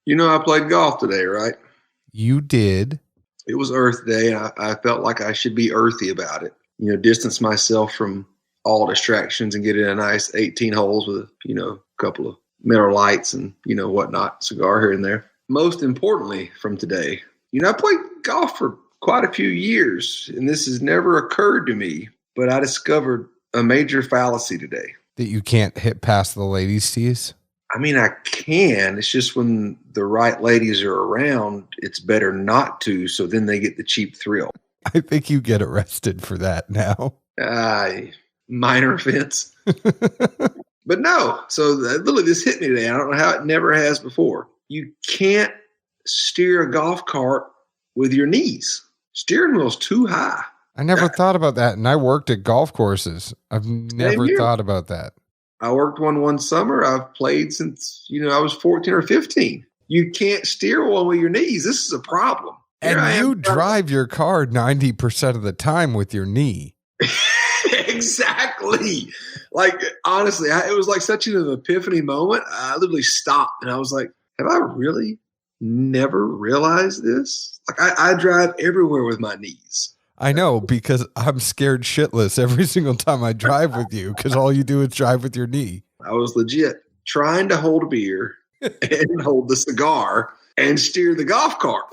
You know, I played golf today, right? You did. It was Earth Day, and I felt like I should be earthy about it. You know, distance myself from all distractions and get in a nice 18 holes with, a couple of Miller Lights and, whatnot, cigar here and there. Most importantly from today, I played golf for quite a few years, and this has never occurred to me, but I discovered a major fallacy today. That you can't hit past the ladies' tees? I mean, I can. It's just when the right ladies are around, it's better not to, so then they get the cheap thrill. I think you get arrested for that now. Minor offense. But no. So literally this hit me today. I don't know how it never has before. You can't steer a golf cart with your knees. Steering wheel's too high. I never thought about that, and I worked at golf courses. I've never thought about that. I worked one summer. I've played since, I was 14 or 15. You can't steer one with your knees. This is a problem. And you drive your car 90% of the time with your knee. Exactly. Like, honestly, it was like such an epiphany moment. I literally stopped and I was like, have I really never realized this? Like, I drive everywhere with my knees. I know, because I'm scared shitless every single time I drive with you, because all you do is drive with your knee. I was legit trying to hold a beer and hold the cigar and steer the golf cart.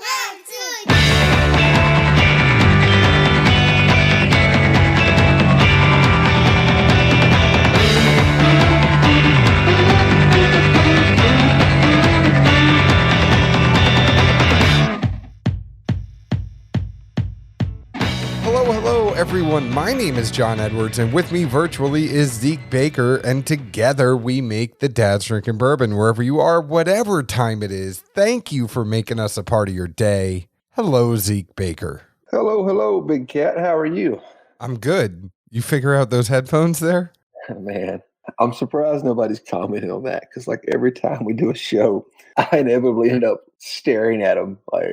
Hello, everyone. My name is John Edwards, and with me virtually is Zeke Baker, and together we make the Dad's Drinking Bourbon. Wherever you are, whatever time it is, thank you for making us a part of your day. Hello, Zeke Baker. Hello, big cat. How are you? I'm good. You figure out those headphones there? Man, I'm surprised nobody's commented on that, because like every time we do a show, I inevitably end up staring at them like,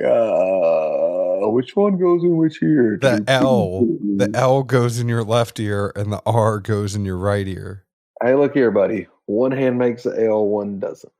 which one goes in which ear? The L goes in your left ear and the R goes in your right ear. Hey, look here, buddy. One hand makes the L, one doesn't.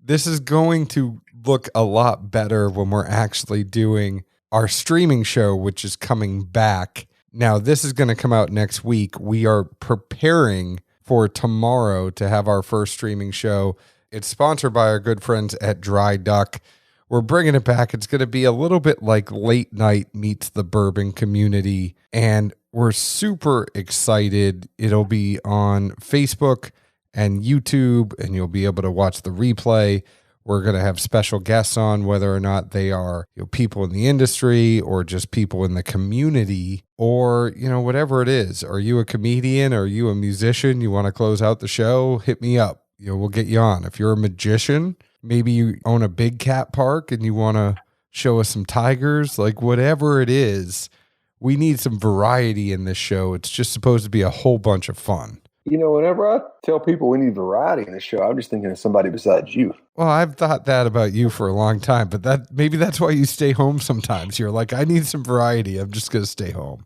This is going to look a lot better when we're actually doing our streaming show, which is coming back. Now, this is going to come out next week. We are preparing for tomorrow to have our first streaming show. It's sponsored by our good friends at Dry Duck. We're bringing it back. It's going to be a little bit like Late Night meets the bourbon community, and we're super excited. It'll be on Facebook and YouTube, and you'll be able to watch the replay. We're going to have special guests on, whether or not they are people in the industry or just people in the community or, whatever it is. Are you a comedian? Are you a musician? You want to close out the show? Hit me up. We'll get you on. If you're a magician, maybe you own a big cat park and you want to show us some tigers, like whatever it is, we need some variety in this show. It's just supposed to be a whole bunch of fun. Whenever I tell people we need variety in the show, I'm just thinking of somebody besides you. Well, I've thought that about you for a long time, but maybe that's why you stay home sometimes. You're like, I need some variety. I'm just going to stay home.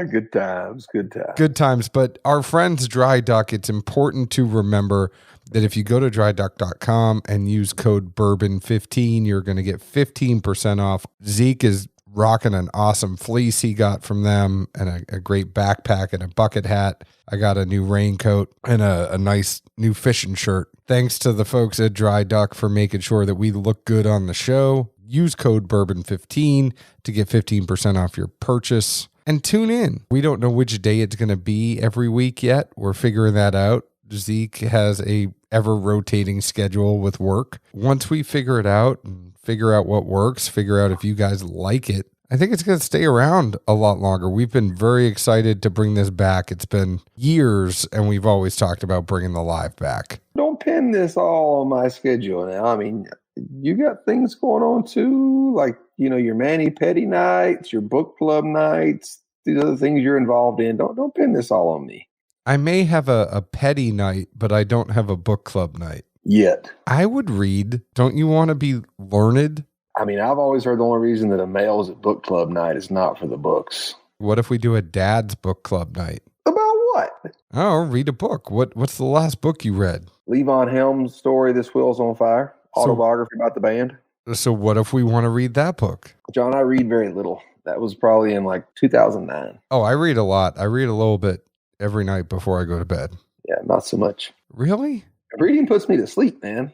Good times. But our friends Dry Duck, it's important to remember that if you go to dryduck.com and use code Bourbon15, you're going to get 15% off. Zeke is rocking an awesome fleece he got from them and a great backpack and a bucket hat. I got a new raincoat and a nice new fishing shirt. Thanks to the folks at Dry Duck for making sure that we look good on the show. Use code Bourbon15 to get 15% off your purchase. And tune in. We don't know which day it's going to be every week yet. We're figuring that out. Zeke has a ever-rotating schedule with work. Once we figure it out and figure out what works, figure out if you guys like it, I think it's going to stay around a lot longer. We've been very excited to bring this back. It's been years, and we've always talked about bringing the live back. Don't pin this all on my schedule now. I mean, you got things going on too, like, your mani-pedi nights, your book club nights, these other things you're involved in. Don't pin this all on me. I may have a petty night, but I don't have a book club night. Yet. I would read. Don't you want to be learned? I mean, I've always heard the only reason that a male's at book club night is not for the books. What if we do a dad's book club night? About what? Oh, read a book. What's the last book you read? Levon Helm's story, This Wheel's on Fire, autobiography about the band. So what if we want to read that book? John, I read very little. That was probably in like 2009. Oh, I read a lot. I read a little bit every night before I go to bed. Yeah, not so much. Really? Reading puts me to sleep, man.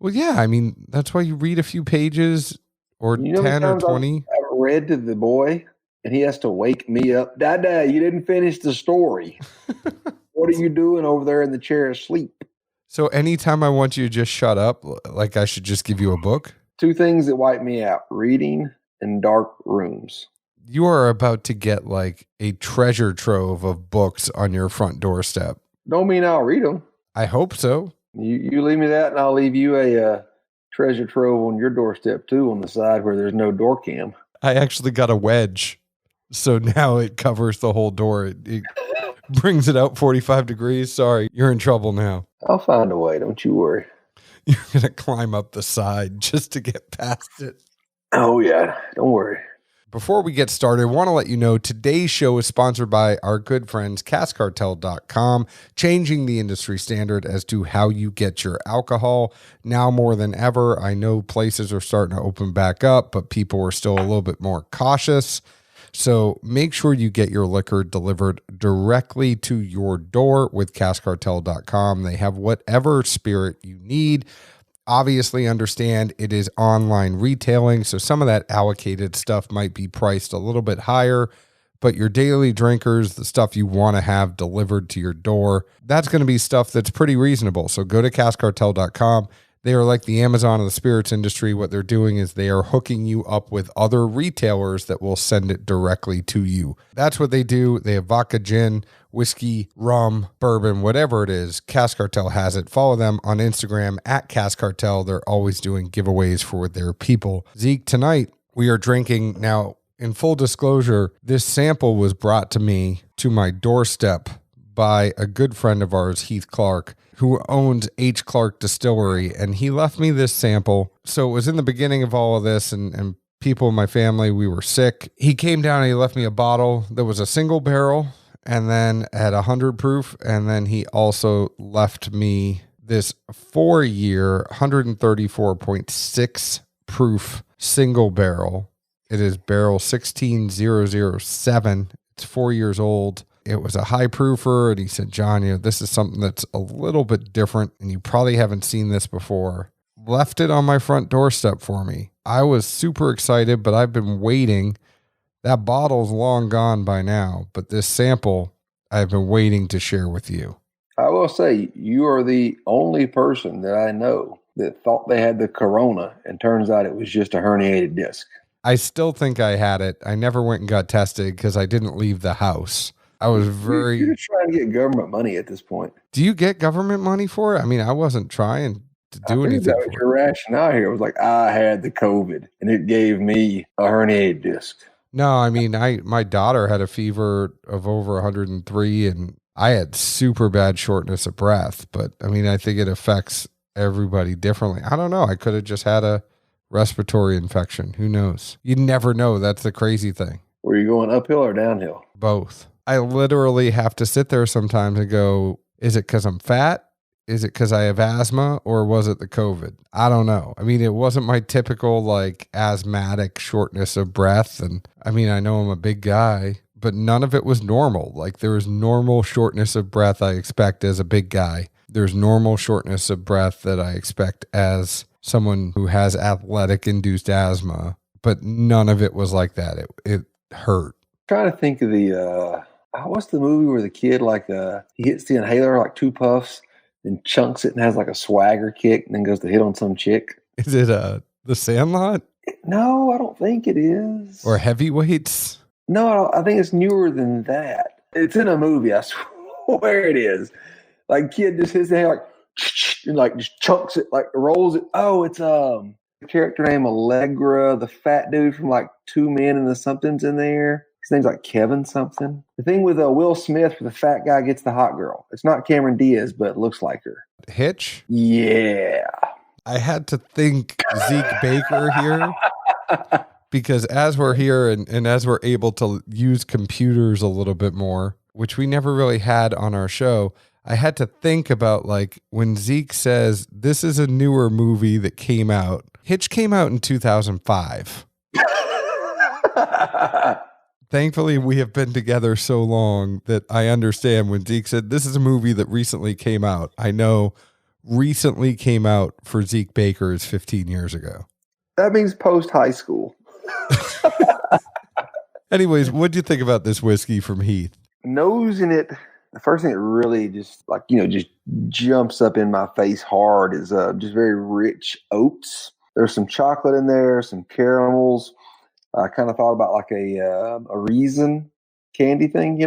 Well, yeah. I mean, that's why you read a few pages or 10 or 20. I've read to the boy and he has to wake me up. Dada, you didn't finish the story. What are you doing over there in the chair asleep? So anytime I want you to just shut up, like I should just give you a book? Two things that wipe me out, reading and dark rooms. You are about to get like a treasure trove of books on your front doorstep. Don't mean I'll read them. I hope so. You leave me that and I'll leave you a treasure trove on your doorstep too, on the side where there's no door cam. I actually got a wedge. So now it covers the whole door. It brings it out 45 degrees. Sorry, you're in trouble now. I'll find a way. Don't you worry. You're going to climb up the side just to get past it. Oh, yeah. Don't worry. Before we get started, I want to let you know today's show is sponsored by our good friends, CaskCartel.com, changing the industry standard as to how you get your alcohol. Now more than ever, I know places are starting to open back up, but people are still a little bit more cautious. So make sure you get your liquor delivered directly to your door with CaskCartel.com. They have whatever spirit you need. Obviously, understand it is online retailing, so some of that allocated stuff might be priced a little bit higher, but your daily drinkers, the stuff you want to have delivered to your door, that's going to be stuff that's pretty reasonable. So go to CaskCartel.com. They are like the Amazon of the spirits industry. What they're doing is they are hooking you up with other retailers that will send it directly to you. That's what they do. They have vodka, gin, whiskey, rum, bourbon, whatever it is. Cask Cartel has it. Follow them on Instagram at Cask Cartel. They're always doing giveaways for their people. Zeke, tonight we are drinking. Now, in full disclosure, this sample was brought to me to my doorstep by a good friend of ours, Heath Clark, who owns H Clark Distillery, and he left me this sample. So it was in the beginning of all of this, and people in my family, we were sick. He came down and he left me a bottle that was a single barrel and then at 100 proof, and then he also left me this 4-year 134.6 proof single barrel. It is barrel 16007. It's 4 years old. It was a high proofer, and he said, John, this is something that's a little bit different, and you probably haven't seen this before. Left it on my front doorstep for me. I was super excited, but I've been waiting. That bottle's long gone by now, but this sample I've been waiting to share with you. I will say, you are the only person that I know that thought they had the corona, and turns out it was just a herniated disc. I still think I had it. I never went and got tested because I didn't leave the house. I was You're trying to get government money at this point. Do you get government money for it? I mean, I wasn't trying to do anything. That was your rationale here. It was like, I had the COVID and it gave me a herniated disc. No, I mean, my daughter had a fever of over 103 and I had super bad shortness of breath. But I mean, I think it affects everybody differently. I don't know. I could have just had a respiratory infection. Who knows? You never know. That's the crazy thing. Were you going uphill or downhill? Both. I literally have to sit there sometimes and go, is it because I'm fat? Is it because I have asthma, or was it the COVID? I don't know. I mean, it wasn't my typical like asthmatic shortness of breath. And I mean, I know I'm a big guy, but none of it was normal. Like there was normal shortness of breath I expect as a big guy. There's normal shortness of breath that I expect as someone who has athletic induced asthma, but none of it was like that. It hurt. I'm trying to think of the, what's the movie where the kid he hits the inhaler like 2 puffs, then chunks it and has like a swagger kick, and then goes to hit on some chick? Is it The Sandlot? No, I don't think it is. Or Heavyweights? No, I think it's newer than that. It's in a movie, I swear it is. Like kid just hits the hair like and like just chunks it, like rolls it. Oh, it's a character named Allegra, the fat dude from like Two Men and the Something's in there. His name's like Kevin something. The thing with Will Smith, where the fat guy gets the hot girl. It's not Cameron Diaz, but it looks like her. Hitch? Yeah. I had to think Zeke Baker here because as we're here and as we're able to use computers a little bit more, which we never really had on our show, I had to think about like when Zeke says this is a newer movie that came out. Hitch came out in 2005. Thankfully, we have been together so long that I understand when Zeke said this is a movie that recently came out. I know recently came out for Zeke Baker is 15 years ago. That means post high school. Anyways, what do you think about this whiskey from Heath? Nosing it, the first thing that really just just jumps up in my face hard is just very rich oats. There's some chocolate in there, some caramels. I kind of thought about like a raisin candy thing,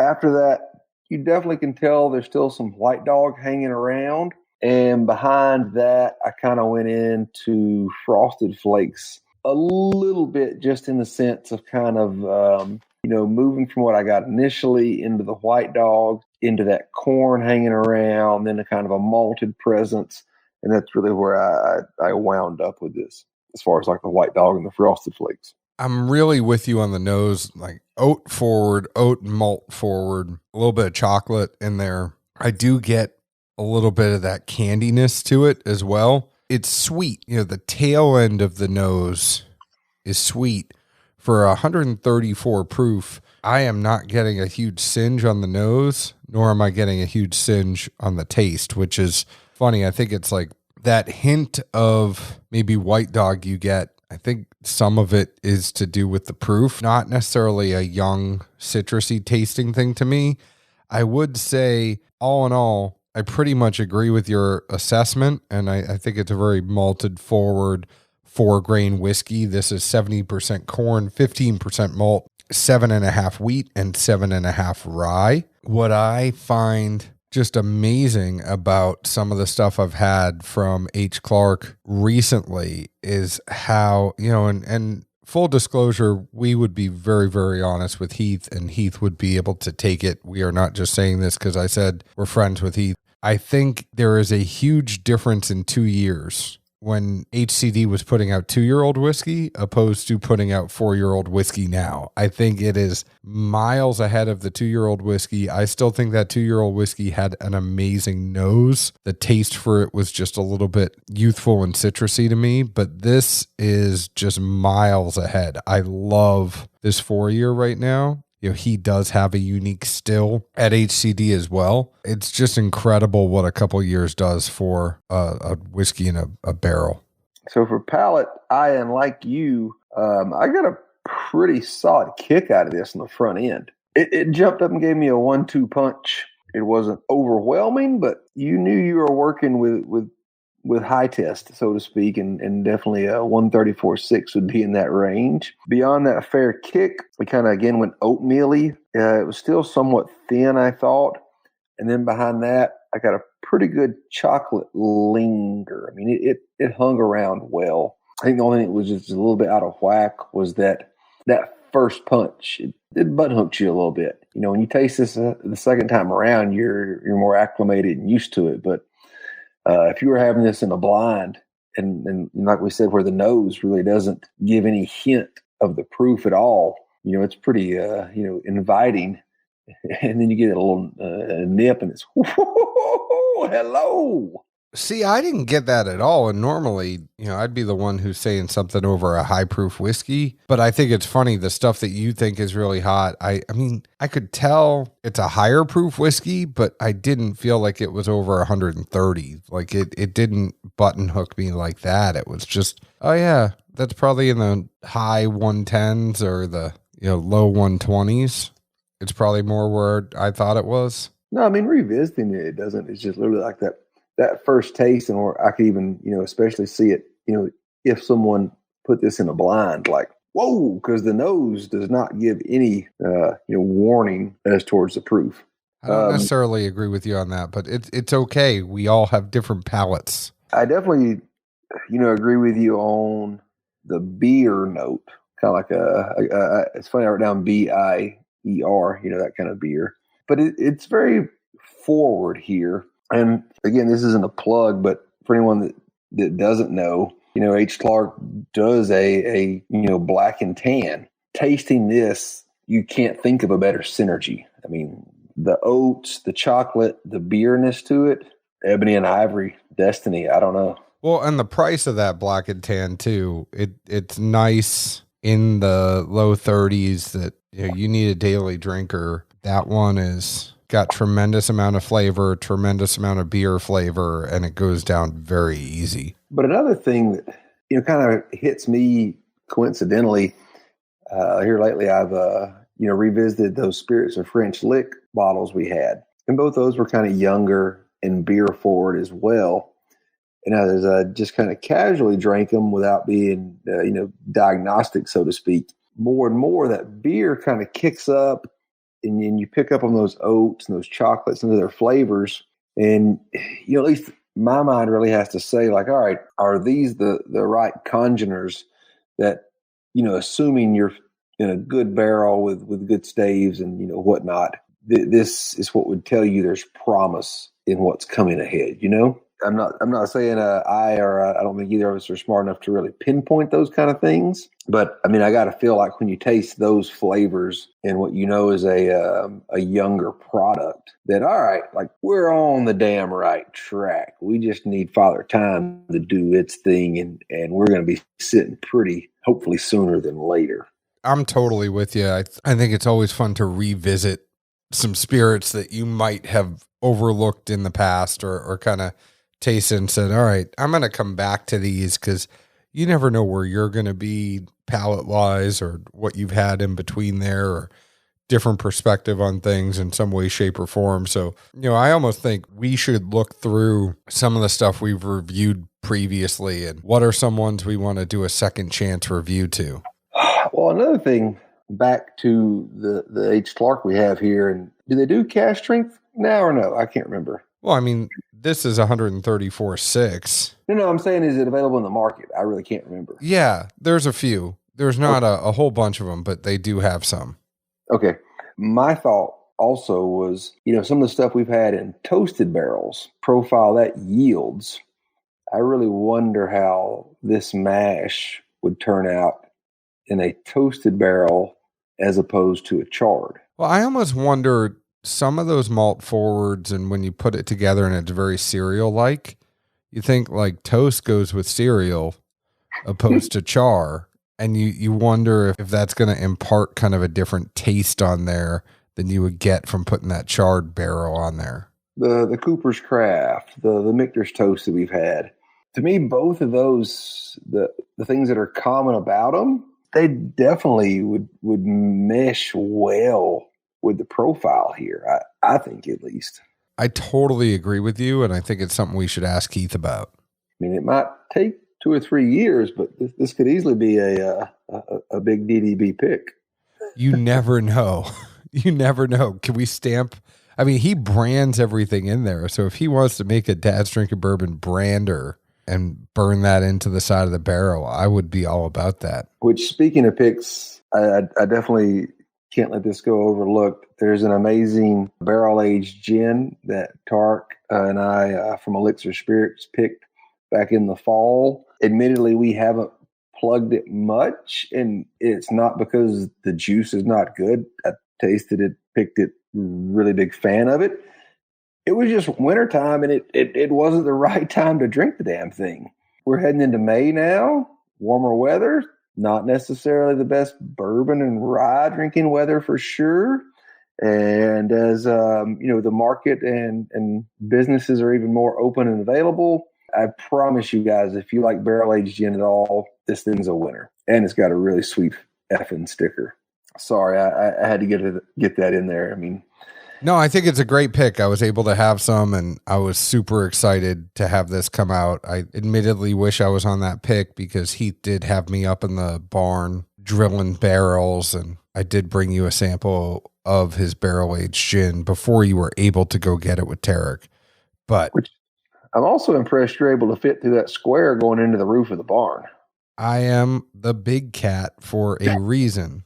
After that, you definitely can tell there's still some white dog hanging around. And behind that, I kind of went into Frosted Flakes a little bit, just in the sense of kind of, moving from what I got initially into the white dog, into that corn hanging around, then a kind of a malted presence. And that's really where I wound up with this, as far as like the white dog and the Frosted Flakes. I'm really with you on the nose, like oat forward, oat and malt forward, a little bit of chocolate in there. I do get a little bit of that candiness to it as well. It's sweet. The tail end of the nose is sweet. For 134 proof, I am not getting a huge singe on the nose, nor am I getting a huge singe on the taste, which is funny. I think it's like that hint of maybe white dog you get. I think some of it is to do with the proof, not necessarily a young citrusy tasting thing to me. I would say all in all, I pretty much agree with your assessment, and I think it's a very malted forward 4-grain whiskey. This is 70% corn, 15% malt, 7.5 wheat, and 7.5 rye. What I find just amazing about some of the stuff I've had from H Clark recently is how, and full disclosure, we would be very, very honest with Heath, and Heath would be able to take it. We are not just saying this because I said we're friends with Heath. I think there is a huge difference in 2 years when HCD was putting out 2-year-old whiskey opposed to putting out 4-year-old whiskey now. I think it is miles ahead of the 2-year-old whiskey. I still think that 2-year-old whiskey had an amazing nose. The taste for it was just a little bit youthful and citrusy to me, but this is just miles ahead. I love this 4-year right now. He does have a unique still at HCD as well. It's just incredible what a couple years does for a whiskey in a barrel. So for palate, like you, I got a pretty solid kick out of this in the front end. It jumped up and gave me a 1-2 punch. It wasn't overwhelming, but you knew you were working with high test, so to speak, and definitely a 134.6 would be in that range. Beyond that fair kick, we kind of again went oatmeal-y. It was still somewhat thin, I thought. And then behind that, I got a pretty good chocolate linger. I mean, it hung around well. I think the only thing that was just a little bit out of whack was that first punch. It butt hooked you a little bit. When you taste this the second time around, you're more acclimated and used to it. But if you were having this in a blind, and like we said, where the nose really doesn't give any hint of the proof at all, it's pretty, inviting. And then you get a little nip, and it's, hello. See, I didn't get that at all. And normally, I'd be the one who's saying something over a high proof whiskey. But I think it's funny, the stuff that you think is really hot. I mean, I could tell it's a higher proof whiskey, but I didn't feel like it was over 130. Like it didn't button hook me like that. It was just, oh yeah, that's probably in the high 110s or the low 120s. It's probably more where I thought it was. No, I mean, revisiting it doesn't. It's just literally like that first taste, and or I could even, especially see it, if someone put this in a blind, like, whoa, because the nose does not give any, warning as towards the proof. I don't necessarily agree with you on that, but it's okay. We all have different palates. I definitely, agree with you on the beer note, kind of like it's funny, I wrote down BIER, that kind of beer, but it's very forward here. And again, this isn't a plug, but for anyone that doesn't know, H Clark does a black and tan. Tasting this, you can't think of a better synergy. I mean, the oats, the chocolate, the beerness to it, ebony and ivory, destiny. I don't know. Well, and the price of that black and tan too, it's nice in the low 30s that you need a daily drinker. That one is got tremendous amount of flavor, tremendous amount of beer flavor, and it goes down very easy. But another thing that kind of hits me coincidentally here lately, I've revisited those Spirits of French Lick bottles we had, and both those were kind of younger and beer forward as well. And as I just kind of casually drank them without being diagnostic, so to speak, more and more that beer kind of kicks up. And you pick up on those oats and those chocolates and their flavors. And, at least my mind really has to say, like, all right, are these the right congeners that, assuming you're in a good barrel with good staves and, whatnot, this is what would tell you there's promise in what's coming ahead, I'm not saying I don't think either of us are smart enough to really pinpoint those kind of things. But I mean, I got to feel like when you taste those flavors and what is a younger product, that all right, like we're on the damn right track. We just need Father Time to do its thing, and we're going to be sitting pretty, hopefully sooner than later. I'm totally with you. I think it's always fun to revisit some spirits that you might have overlooked in the past or kind of tasted and said, all right, I'm going to come back to these because you never know where you're going to be palate wise or what you've had in between there or different perspective on things in some way, shape, or form. So, I almost think we should look through some of the stuff we've reviewed previously and what are some ones we want to do a second chance review to. Well, another thing, back to the H Clark we have here, and do they do cask strength now or no? I can't remember. Well, I mean, this is 134.6. No, I'm saying, is it available in the market? I really can't remember. Yeah, there's a few. There's not a whole bunch of them, but they do have some. Okay. My thought also was, some of the stuff we've had in toasted barrels, profile that yields. I really wonder how this mash would turn out in a toasted barrel as opposed to a charred. Well, I almost wonder some of those malt forwards, and when you put it together and it's very cereal-like, you think like toast goes with cereal opposed to char, and you wonder if that's going to impart kind of a different taste on there than you would get from putting that charred barrel on there. The Cooper's Craft, the Michter's Toast that we've had, to me, both of those, the things that are common about them, they definitely would mesh well with the profile here. I think, at least. I totally agree with you, and I think it's something we should ask Heath about. I mean, it might take 2 or 3 years, but this could easily be a big DDB pick. You never know. You never know. Can we stamp? I mean, he brands everything in there. So if he wants to make a Dad's Drinking Bourbon brander and burn that into the side of the barrel, I would be all about that. Which, speaking of picks, I definitely can't let this go overlooked. There's an amazing barrel-aged gin that Tark and I from Elixir Spirits picked back in the fall. Admittedly, we haven't plugged it much, and it's not because the juice is not good. I tasted it, picked it, really big fan of it. It was just wintertime, and it wasn't the right time to drink the damn thing. We're heading into May now, warmer weather, not necessarily the best bourbon and rye drinking weather for sure. And as the market and businesses are even more open and available, I promise you guys, if you like barrel-aged gin at all, this thing's a winner. And it's got a really sweet effing sticker. Sorry, I had to get that in there. I mean, no, I think it's a great pick. I was able to have some, and I was super excited to have this come out. I admittedly wish I was on that pick because Heath did have me up in the barn drilling barrels, and I did bring you a sample of his barrel-aged gin before you were able to go get it with Tarek. But which I'm also impressed you're able to fit through that square going into the roof of the barn. I am the big cat for a reason.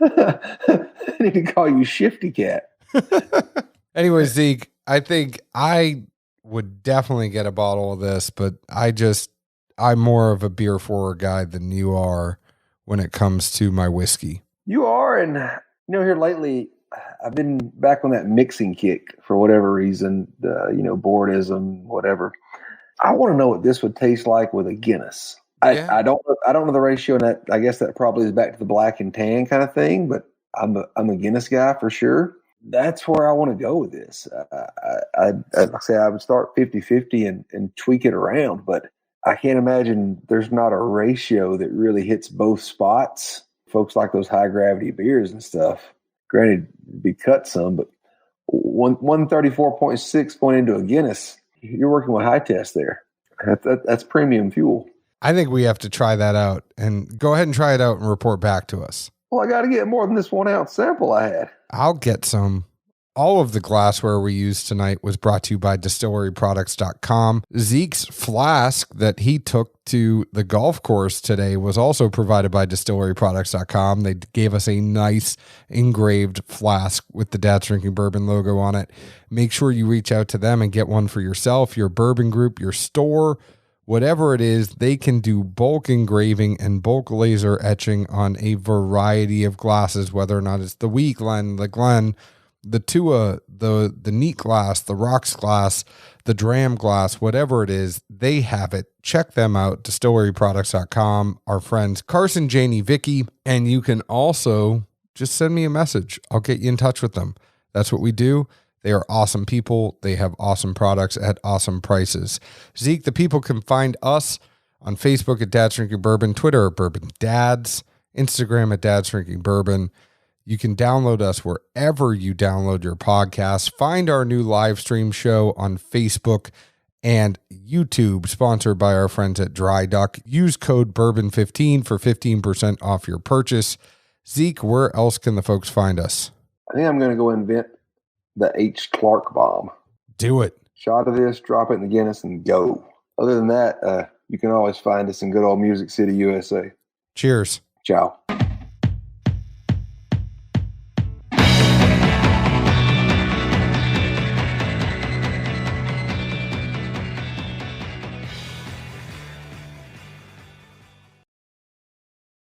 I need to call you Shifty Cat. Anyway, Zeke, I think I would definitely get a bottle of this, but I'm more of a beer forward guy than you are when it comes to my whiskey. You are, and here lately, I've been back on that mixing kick for whatever reason, boredism, whatever. I want to know what this would taste like with a Guinness. Yeah. I don't know the ratio, and that I guess that probably is back to the black and tan kind of thing. But I'm a Guinness guy for sure. That's where I want to go with this. I'd say I would start 50-50 and tweak it around, but I can't imagine there's not a ratio that really hits both spots. Folks like those high gravity beers and stuff. Granted, it'd be cut some, but 134.6 going into a Guinness, you're working with high test there. That's premium fuel. I think we have to try that out, and go ahead and try it out and report back to us. Well, I got to get more than this 1 ounce sample I had. I'll get some. All of the glassware we used tonight was brought to you by distilleryproducts.com. Zeke's flask that he took to the golf course today was also provided by distilleryproducts.com. They gave us a nice engraved flask with the Dad's Drinking Bourbon logo on it. Make sure you reach out to them and get one for yourself, your bourbon group, your store, whatever it is. They can do bulk engraving and bulk laser etching on a variety of glasses, whether or not it's the Wee Glen, the Glen, the Tua, the Neat glass, the Rocks glass, the Dram glass, whatever it is, they have it. Check them out, distilleryproducts.com, our friends Carson, Janie, Vicky, and you can also just send me a message. I'll get you in touch with them. That's what we do. They are awesome people. They have awesome products at awesome prices. Zeke, the people can find us on Facebook at Dad's Drinking Bourbon, Twitter at Bourbon Dads, Instagram at Dad's Drinking Bourbon. You can download us wherever you download your podcasts. Find our new live stream show on Facebook and YouTube, sponsored by our friends at Dry Duck. Use code Bourbon15 for 15% off your purchase. Zeke, where else can the folks find us? I think I'm going to go invent the H Clark bomb. Do it. Shot of this, drop it in the Guinness, and go. Other than that, you can always find us in good old Music City, USA. Cheers. Ciao.